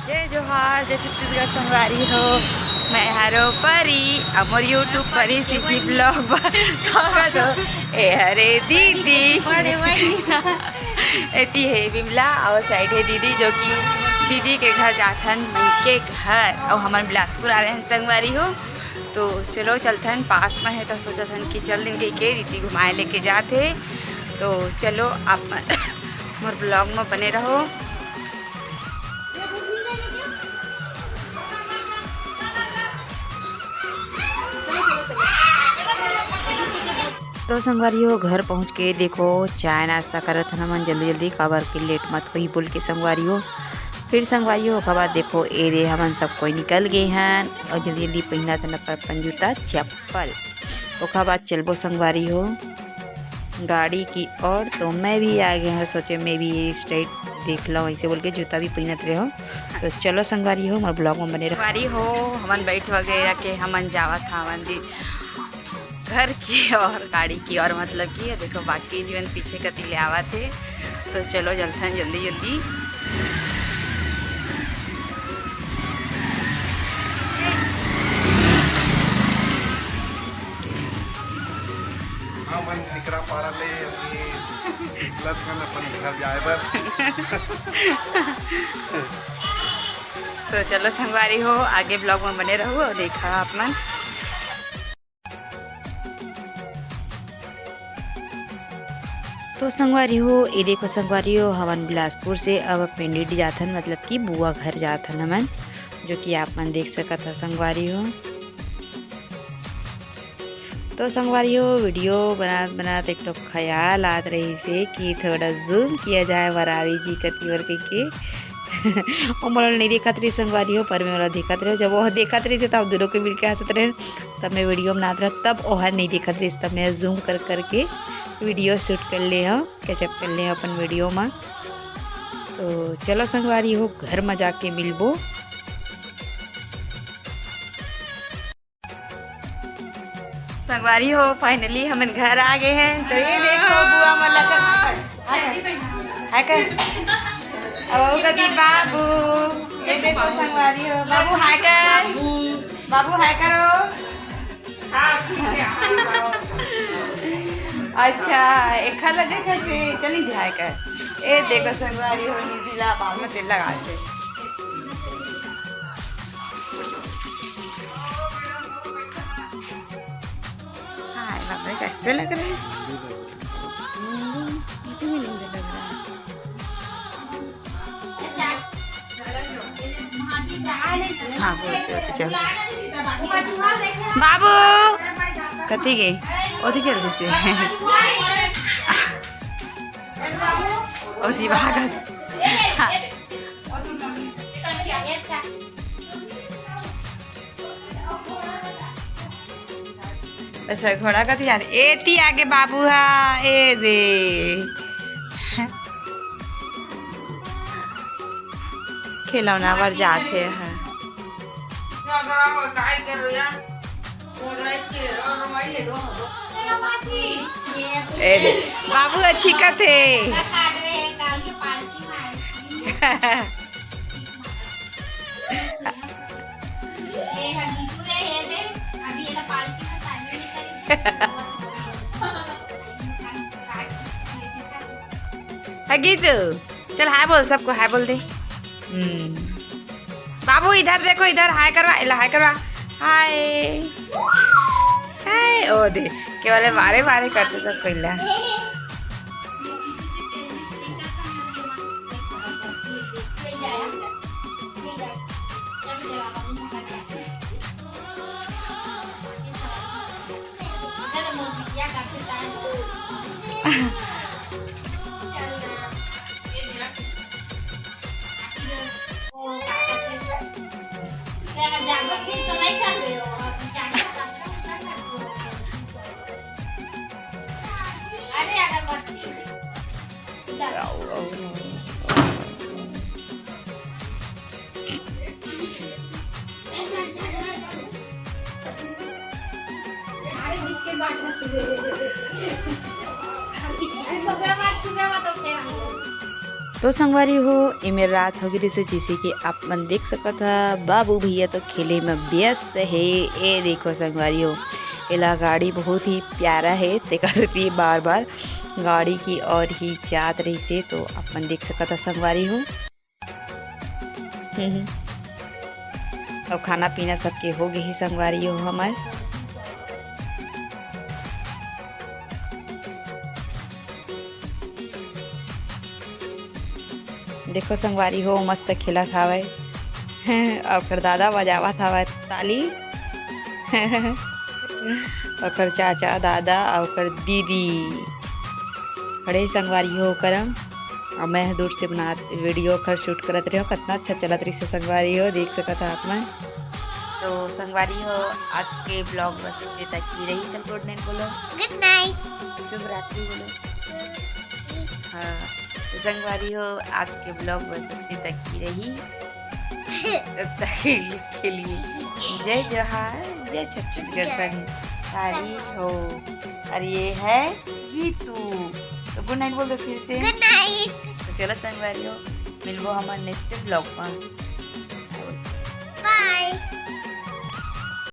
जय जोहार, जय छत्तीसगढ़ संगवारी हो। मैं हारो परी अमोर यूट्यूब परी सीजी ब्लॉग पर स्वागत हो। ए हरे दीदी एती है बिमला और साइड है दीदी, जो कि दीदी के घर जाथन के घर और हमारे बिलासपुर आ रहे हैं संगवारी हो। तो चलो चलथन, पास में है तो सोचथन कि चल दिन गई के दीदी घुमाए लेके जाते। तो चलो आप मोर ब्लॉग में बने रहो। तो संगवारी हो घर पहुँच के देखो चाय नाश्ता करत हन हमन जल्दी जल्दी, काबर के लेट मत होई बोल के संगवारी हो। फिर संगवारी हो ओकर बाद देखो ए रे हमन सब कोई निकल गए हैं और जल्दी जल्दी पहना तन अपन जूता चप्पल। ओकर बाद चलबो संगवारी हो गाड़ी की ओर। तो मैं भी आ गया हूँ, सोचे मैं भी स्ट्रेट देख लो ऐसे बोल के जूता भी पहनत रहे हो। तो चलो संगवारी हो हमारे ब्लॉग में बने संगवारी हो। हमन बैठ वगैरह के हमन जावत हमन दी घर की और गाड़ी की और, मतलब कि देखो बाकी जीवन पीछे कती ले आवा थे। तो चलो चलते हैं जल्दी जल्दी। तो चलो संगवारी हो आगे ब्लॉग में बने रहो और देखा आप मन। तो संगवारी हो ये देखो संगवारी हो हमन बिलासपुर से अब पेंडिट जाथन, मतलब कि बुआ घर जाथन हमन, जो कि आप मन देख सकत है संगवारी हो। तो संगवारी हो वीडियो बनात बनात एक तो ख्याल आत रही से कि थोड़ा जूम किया जाए वरावी जी कती और के और मोला नहीं देखत रही संगवारी हो, पर मैं मोला देखत रहे। जब वह देखत रही से तब दोनों के मिलकर हंसत रहे, तब मैं वीडियो बनात रहा। तब वह नहीं देखत रही तब मैं जूम कर करके वीडियो शूट कर ले हो, कैचअप कर ले अपन वीडियो में। तो चलो संगवारी हो घर में जाके मिलबो। संगवारी हो फाइनली हम घर आ गए हैं। तो ये देखो बुआ मल्ला है कर अब कभी बाबू, ये देखो संगवारी हो बाबू हाय कर, बाबू हाय करो। अच्छा एक लगे कैसे चली ध्याय कर। ए देखो संगवारी हो नीला बाल में तेल लगाते। हाय बाबा कैसे लग रहे हैं, मुझे भी नहीं लग रहा है। हाँ बोलते चल बाबू कथी गई ओती जल्दी से ओती भागत। अच्छा घोड़ा कथी जाते एती आगे बाबू हा ए दे खिलौना पर जाते हैं। ए दे बाबू अच्छी कथे गीतू चल हाय बोल, सबको हाय बोल दे। बाबू इधर देखो, इधर हाय करवा, इला हाय करवा, हाय हाय। ओ दे केवल बारे बारे करते सब कोइला। तो संगवारी हो एमे रात हो गई जैसे कि आप मन देख सकत था। बाबू भैया तो खेले में व्यस्त है। ये देखो संगवारी हो एला गाड़ी बहुत ही प्यारा है, तेकर से बार बार गाड़ी की और ही जात रही से तो अपन देख सकता संगवारी हो। अब खाना पीना सबके हो गए संगवारी हो हमार। देखो संगवारी हो मस्त खेला खावे और दादा बजावा था ताली और चाचा दादा और दीदी खड़े संगवारी हो करम। और मैं दूर से बना वीडियो खर शूट करत रही हो, कितना अच्छा चलत रही से संगवारी हो देख सकता आप मैं। तो संगवारी हो आज के ब्लॉग बस इतने तक ही रही। चल गुड नाइट बोलो। गुड नाइट, शुभ रात्रि बोलो। हाँ तो संगवारी हो आज के ब्लॉग बस इतने तक ही रही। तब तक के लिए जय जोहार, जय छत्तीसगढ़ संगवारी हो। और ये है गीतू। तो गुड नाइट बोल दो फिर से। Good night. तो चलो संगवारी हो मिलबो हमारे नेक्स्ट ब्लॉग में। बाय।